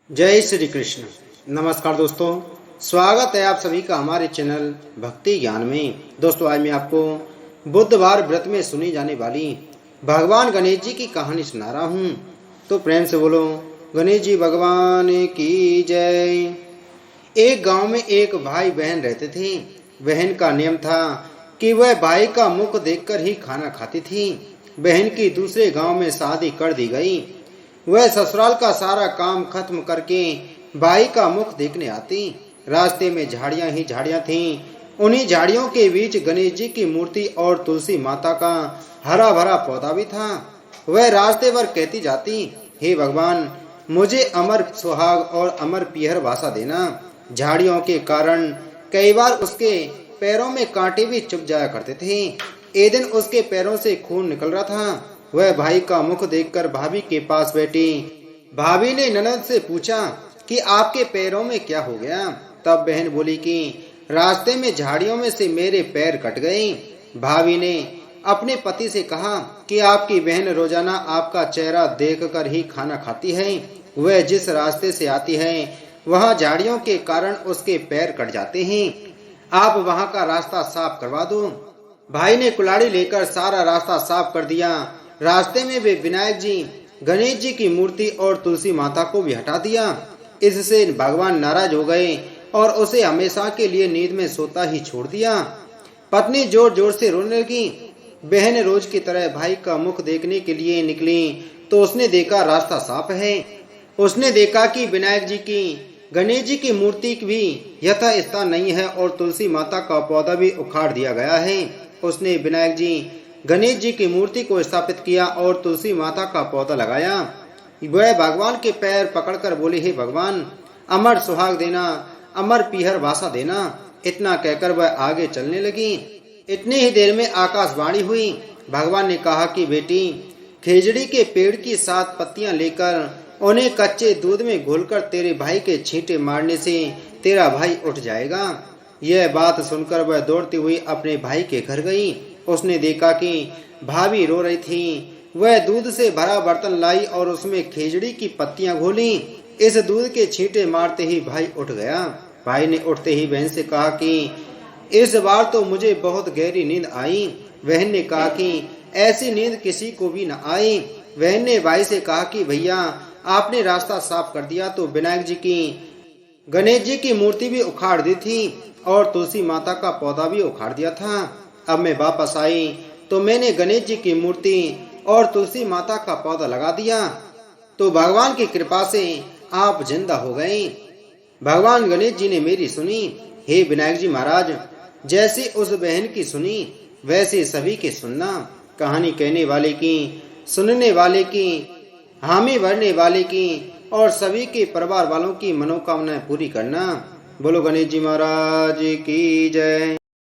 जय श्री कृष्ण। नमस्कार दोस्तों, स्वागत है आप सभी का हमारे चैनल भक्ति ज्ञान में। दोस्तों, आज मैं आपको बुधवार व्रत में सुनी जाने वाली भगवान गणेश जी की कहानी सुना रहा हूँ। तो प्रेम से बोलो गणेश जी भगवान की जय। एक गांव में एक भाई बहन रहते थे। बहन का नियम था कि वह भाई का मुख देखकर ही खाना खाती थी। बहन की दूसरे गांव में शादी कर दी गई। वह ससुराल का सारा काम खत्म करके भाई का मुख देखने आती। रास्ते में झाड़ियां ही झाड़ियां थीं। उन्हीं झाड़ियों के बीच गणेश जी की मूर्ति और तुलसी माता का हरा भरा पौधा भी था। वह रास्ते भर कहती जाती, हे भगवान, मुझे अमर सुहाग और अमर पीहर भाषा देना। झाड़ियों के कारण कई बार उसके पैरों में कांटे भी चुभ जाया करते थे। एक दिन उसके पैरों से खून निकल रहा था। वह भाई का मुख देखकर भाभी के पास बैठी। भाभी ने ननद से पूछा कि आपके पैरों में क्या हो गया। तब बहन बोली कि रास्ते में झाड़ियों में से मेरे पैर कट गए। भाभी ने अपने पति से कहा कि आपकी बहन रोजाना आपका चेहरा देखकर ही खाना खाती है। वह जिस रास्ते से आती है वहां झाड़ियों के कारण उसके पैर कट जाते हैं। आप वहां का रास्ता साफ करवा दो। भाई ने कुल्हाड़ी लेकर सारा रास्ता साफ कर दिया। रास्ते में वे विनायक जी, गणेश जी की मूर्ति और तुलसी माता को भी हटा दिया। इससे भगवान नाराज हो गए और उसे हमेशा के लिए नींद में सोता ही छोड़ दिया। पत्नी जोर जोर से रोने लगी। बहन रोज की तरह भाई का मुख देखने के लिए निकली तो उसने देखा रास्ता साफ है। उसने देखा कि विनायक जी की, गणेश जी की मूर्ति भी यथा स्थान नहीं है और तुलसी माता का पौधा भी उखाड़ दिया गया है। उसने विनायक जी, गणेश जी की मूर्ति को स्थापित किया और तुलसी माता का पौधा लगाया। वह भगवान के पैर पकड़कर बोली, हे भगवान, अमर सुहाग देना, अमर पीहर भाषा देना। इतना कहकर वह आगे चलने लगी। इतनी ही देर में आकाशवाणी हुई। भगवान ने कहा कि बेटी, खेजड़ी के पेड़ की 7 पत्तियां लेकर उन्हें कच्चे दूध में घोलकर तेरे भाई के छींटे मारने से तेरा भाई उठ जाएगा। यह बात सुनकर वह दौड़ती हुई अपने भाई के घर गई। उसने देखा कि भाभी रो रही थी। वह दूध से भरा बर्तन लाई और उसमें खेजड़ी की पत्तियां घोली। इस दूध के छींटे मारते ही भाई उठ गया। भाई ने उठते ही बहन से कहा कि इस बार तो मुझे बहुत गहरी नींद आई। बहन ने कहा कि ऐसी नींद किसी को भी न आई। बहन ने भाई से कहा कि भैया, आपने रास्ता साफ कर दिया तो विनायक जी की, गणेश जी की मूर्ति भी उखाड़ दी थी और तुलसी माता का पौधा भी उखाड़ दिया था। अब मैं वापस आई तो मैंने गणेश जी की मूर्ति और तुलसी माता का पौधा लगा दिया, तो भगवान की कृपा से आप जिंदा हो गए। भगवान गणेश जी ने मेरी सुनी। हे विनायक जी महाराज, जैसी उस बहन की सुनी वैसे सभी की सुनना। कहानी कहने वाले की, सुनने वाले की, हामी भरने वाले की और सभी के परिवार वालों की मनोकामनाएं पूरी करना। बोलो गणेश जी महाराज की जय।